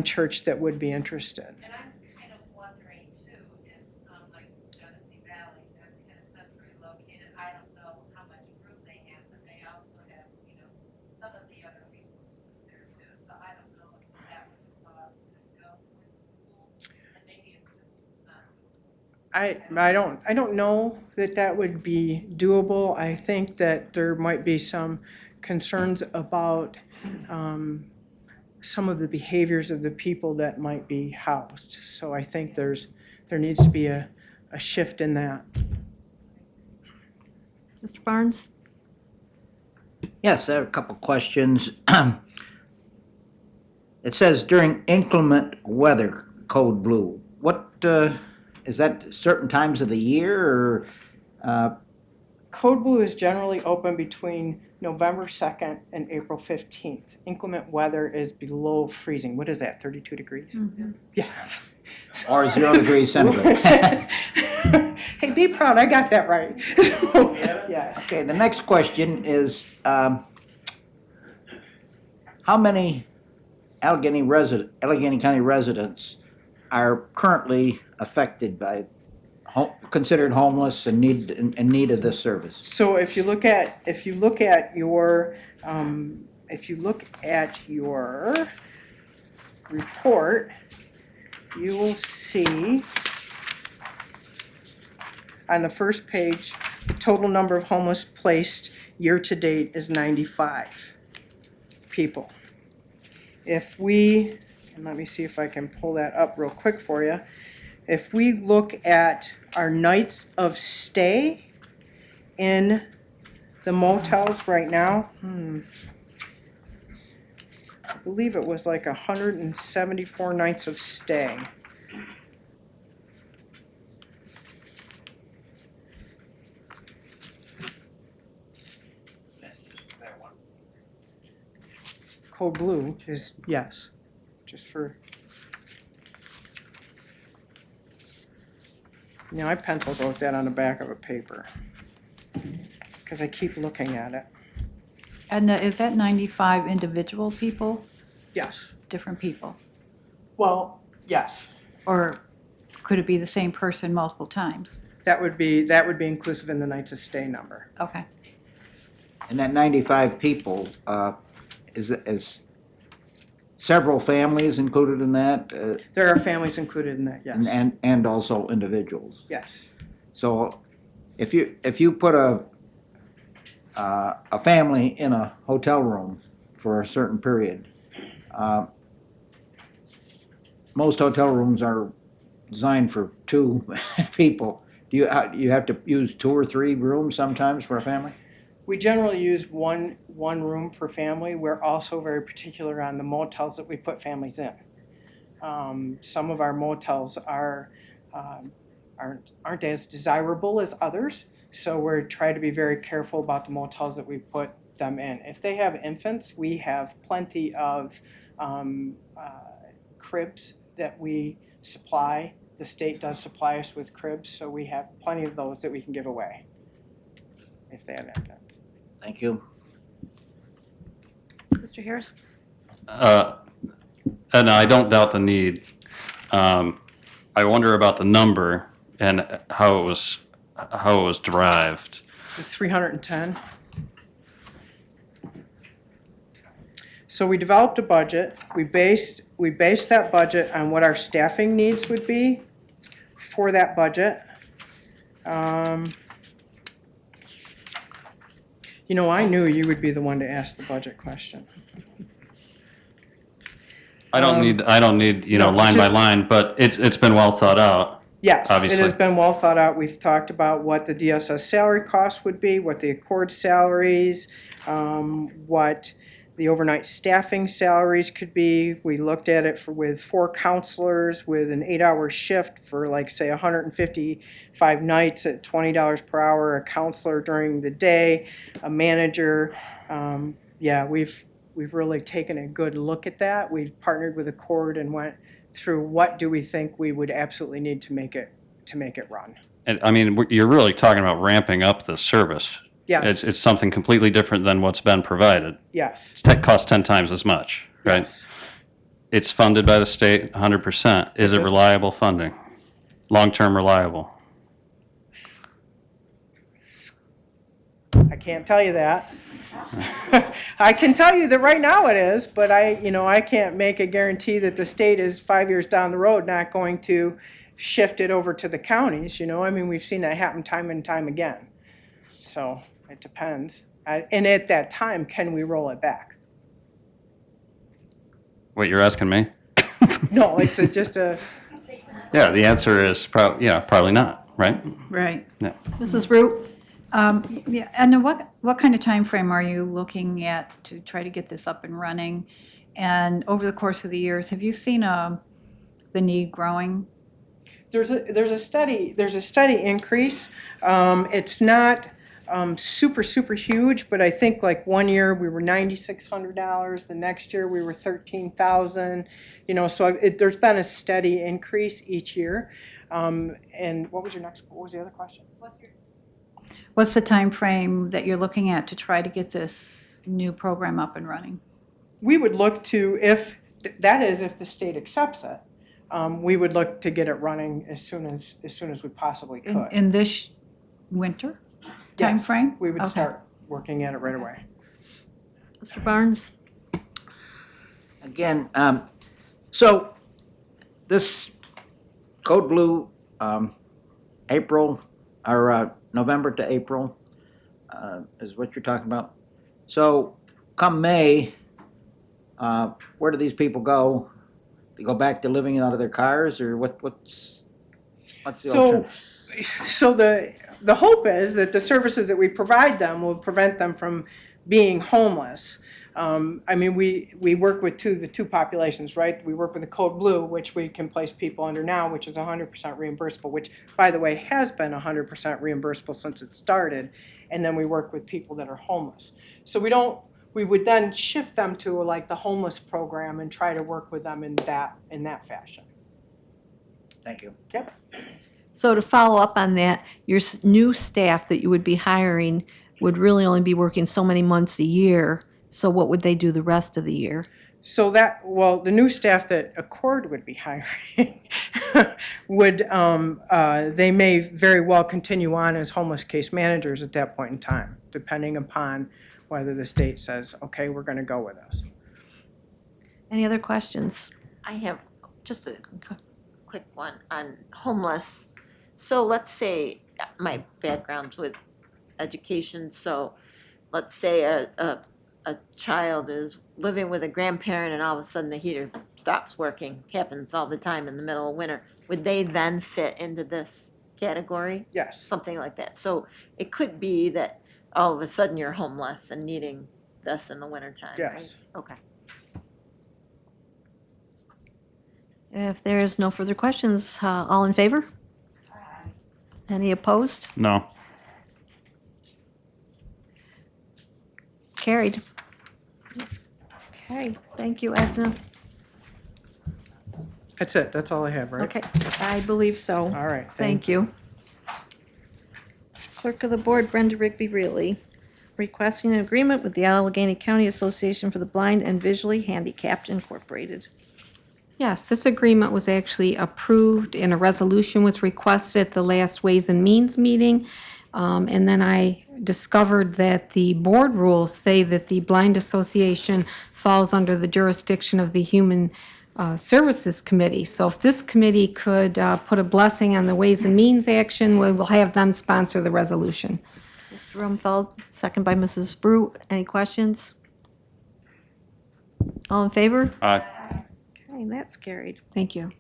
church that would be interested. And I'm kind of wondering too, if, like Genesee Valley, that's kind of centrally located, I don't know how much room they have, but they also have, some of the other resources there too. So I don't know if that was a thought to go towards the school, and maybe it's just not. I don't know that would be doable. I think that there might be some concerns about some of the behaviors of the people that might be housed. So I think there needs to be a shift in that. Mr. Barnes? Yes, I have a couple questions. It says during inclement weather, code blue. What, is that certain times of the year, or? Code blue is generally open between November 2nd and April 15th. Inclement weather is below freezing. What is that, 32 degrees? Mm-hmm. Yes. Or 0 degrees centigrade? Hey, be proud, I got that right. Yeah. Okay, the next question is, how many Allegheny County residents are currently affected by, considered homeless and in need of this service? So if you look at your report, you will see on the first page, total number of homeless placed year to date is 95 people. If we, and let me see if I can pull that up real quick for you. If we look at our nights of stay in the motels right now, I believe it was like 174 nights of stay. Code blue is, yes, just for. Now, I pencil wrote that on the back of a paper because I keep looking at it. And is that 95 individual people, Yes. different people? Well, yes. Or could it be the same person multiple times? That would be inclusive in the nights of stay number. Okay. And that 95 people, is several families included in that? There are families included in that, yes. And also individuals? Yes. So if you put a family in a hotel room for a certain period, most hotel rooms are designed for 2 people. Do you have to use 2 or 3 rooms sometimes for a family? We generally use one room per family. We're also very particular on the motels that we put families in. Some of our motels aren't as desirable as others, so we're trying to be very careful about the motels that we put them in. If they have infants, we have plenty of cribs that we supply. The state does supply us with cribs, so we have plenty of those that we can give away if they have infants. Thank you. Mr. Harris? And I don't doubt the need. I wonder about the number and how it was derived. The 310. So we developed a budget. We based that budget on what our staffing needs would be for that budget. You know, I knew you would be the one to ask the budget question. I don't need, no, line by just- line, but it's been well thought out. Yes, it Obviously. has been well thought out. We've talked about what the DSS salary cost would be, what the Accord salaries, what the overnight staffing salaries could be. We looked at it with 4 counselors with an 8-hour shift for like, say, 155 nights at $20 per hour, a counselor during the day, a manager. Yeah, we've really taken a good look at that. We've partnered with Accord and went through what do we think we would absolutely need to make it run. And I mean, you're really talking about ramping up the service. Yes. It's something completely different than what's been provided. Yes. It costs 10 times as much, right? Yes. It's funded by the state 100%. Is it reliable funding? Long-term reliable? I can't tell you that. I can tell you that right now it is, but I can't make a guarantee that the state is 5 years down the road not going to shift it over to the counties, I mean, we've seen that happen time and time again. So it depends. And at that time, can we roll it back? Wait, you're asking me? No, it's just a, Yeah, the answer is probably not, right? Right. Yeah. Mrs. Root? Yeah, and then what kind of time frame are you looking at to try to get this up and running? And over the course of the years, have you seen the need growing? there's a steady increase. It's not super huge, but I think like one year we were $9,600, the next year we were $13,000, so there's been a steady increase each year. And what was the other question? What's the time frame that you're looking at to try to get this new program up and running? We would look to, if the state accepts it, we would look to get it running as soon as we possibly could. In this winter time Yes, frame? we would Okay. start working at it right away. Mr. Barnes? Again, so this Code Blue, April, or November to April, is what you're talking about. So come May, where do these people go? They go back to living out of their cars, or what's the alternative? So the hope is that the services that we provide them will prevent them from being homeless. I mean, we work with the two populations, right? We work with the Code Blue, which we can place people under now, which is 100% reimbursable, which, by the way, has been 100% reimbursable since it started. And then we work with people that are homeless. So we would then shift them to like the homeless program and try to work with them in that fashion. Thank you. Yep. So to follow up on that, your new staff that you would be hiring would really only be working so many months a year. So what would they do the rest of the year? So the new staff that Accord would be hiring they may very well continue on as homeless case managers at that point in time, depending upon whether the state says, okay, we're going to go with us. Any other questions? I have just a quick one on homeless. So let's say my background's with education, so let's say a child is living with a grandparent and all of a sudden the heater stops working, happens all the time in the middle of winter. Would they then fit into this category? Yes. Something like that. So it could be that all of a sudden you're homeless and needing this in the wintertime, right? Yes. Okay. If there's no further questions, all in favor? Any opposed? No. Carried. Okay, thank you, Edna. That's it. That's all I have, right? Okay, I believe so. All right. Thank you. Clerk of the Board, Brenda Rigby-Reilly, requesting an agreement with the Allegheny County Association for the Blind and Visually Handicapped Incorporated. Yes, this agreement was actually approved and a resolution was requested at the last Ways and Means meeting. And then I discovered that the board rules say that the Blind Association falls under the jurisdiction of the Human Services Committee. So if this committee could put a blessing on the Ways and Means action, we will have them sponsor the resolution. Mr. Rumfeld, second by Mrs. Brute. Any questions? All in favor? Aye. Okay, that's carried. Thank you.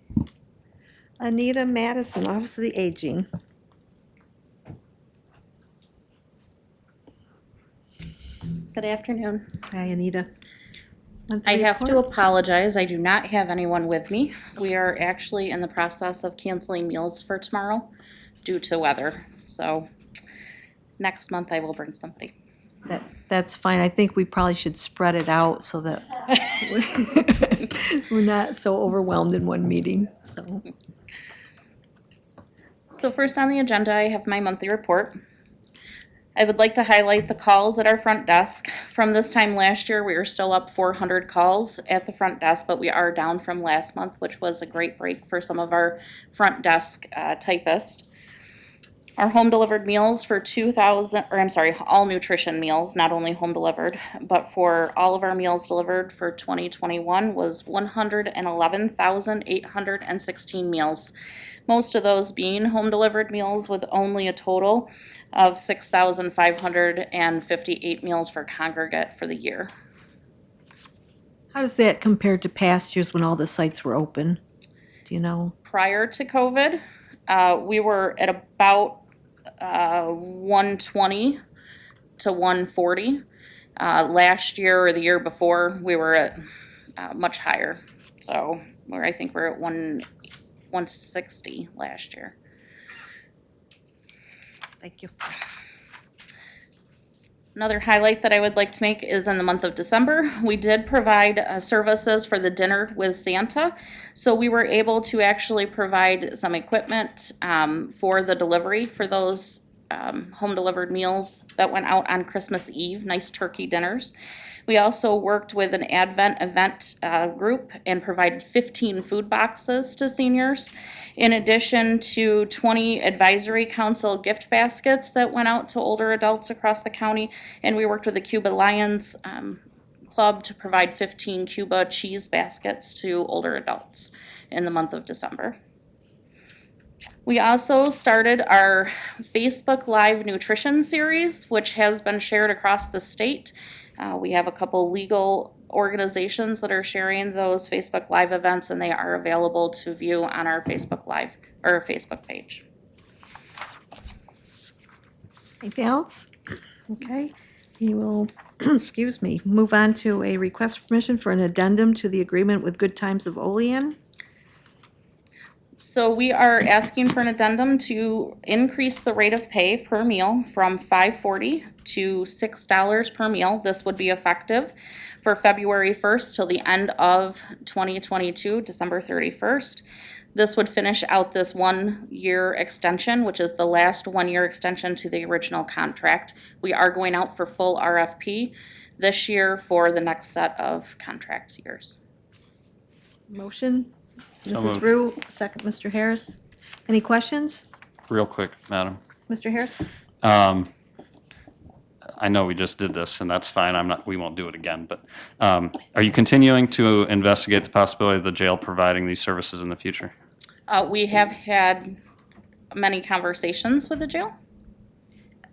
Anita Madison, Office of the Aging. Good afternoon. Hi, Anita. I have to apologize. I do not have anyone with me. We are actually in the process of canceling meals for tomorrow due to weather. So next month I will bring somebody. That's fine. I think we probably should spread it out so that we're not so overwhelmed in one meeting, so. So first on the agenda, I have my monthly report. I would like to highlight the calls at our front desk. From this time last year, we were still up 400 calls at the front desk, but we are down from last month, which was a great break for some of our front desk typists. Our home delivered meals for all nutrition meals, not only home delivered, but for all of our meals delivered for 2021 was 111,816 meals. Most of those being home delivered meals with only a total of 6,558 meals for congregate for the year. How does that compare to past years when all the sites were open? Do you know? Prior to COVID, we were at about 120 to 140. Last year or the year before, we were at much higher. So I think we're at 160 last year. Thank you. Another highlight that I would like to make is in the month of December, we did provide services for the dinner with Santa. So we were able to actually provide some equipment for the delivery for those home delivered meals that went out on Christmas Eve, nice turkey dinners. We also worked with an Advent event group and provided 15 food boxes to seniors, in addition to 20 advisory council gift baskets that went out to older adults across the county. And we worked with the Cuba Lions Club to provide 15 Cuba cheese baskets to older adults in the month of December. We also started our Facebook Live Nutrition Series, which has been shared across the state. We have a couple legal organizations that are sharing those Facebook Live events, and they are available to view on our Facebook Live or Facebook page. Anything else? Okay. We will, excuse me, move on to a request for permission for an addendum to the agreement with Good Times of Olean. So we are asking for an addendum to increase the rate of pay per meal from $5.40 to $6 per meal. This would be effective for February 1st till the end of 2022, December 31st. This would finish out this 1-year extension, which is the last 1-year extension to the original contract. We are going out for full RFP this year for the next set of contract years. Motion? So Mrs. moved. Brew, second, Mr. Harris. Any questions? Real quick, madam. Mr. Harris? I know we just did this, and that's fine. We won't do it again, but are you continuing to investigate the possibility of the jail providing these services in the future? We have had many conversations with the jail.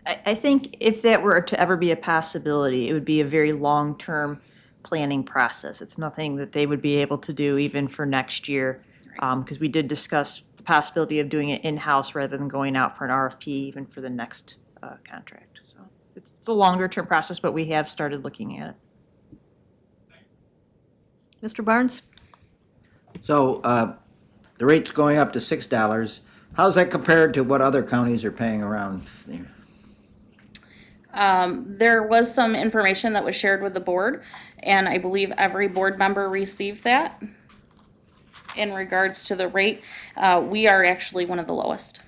I think if that were to ever be a possibility, it would be a very long-term planning process. It's nothing that they would be able to do even for next year, because we did discuss the possibility of doing it in-house rather than going out for an RFP even for the next contract. So it's a longer-term process, but we have started looking at it. Mr. Barnes? So the rate's going up to $6. How's that compared to what other counties are paying around there? There was some information that was shared with the board, and I believe every board member received that. In regards to the rate, we are actually one of the lowest.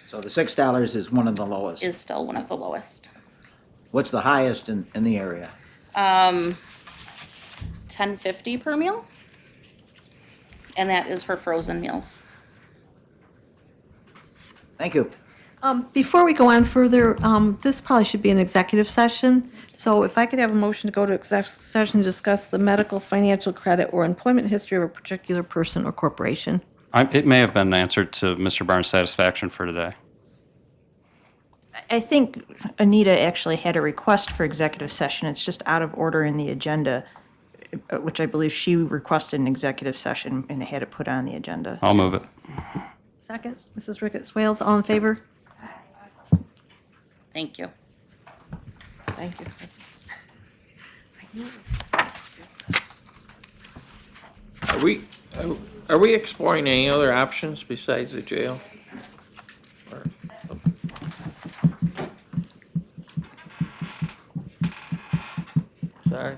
So the $6 is one of the lowest. Is still one of the lowest. What's the highest in the area? $10.50 per meal, and that is for frozen meals. Thank you. Before we go on further, this probably should be an executive session. So if I could have a motion to go to executive session to discuss the medical, financial credit, or employment history of a particular person or corporation. It may have been answered to Mr. Barnes' satisfaction for today. I think Anita actually had a request for executive session. It's just out of order in the agenda, which I believe she requested an executive session and had it put on the agenda. I'll move it. Second, Mrs. Ricketts Wales, all in favor? Thank you. Thank you. Are we exploring any other options besides the jail? Or- Sorry?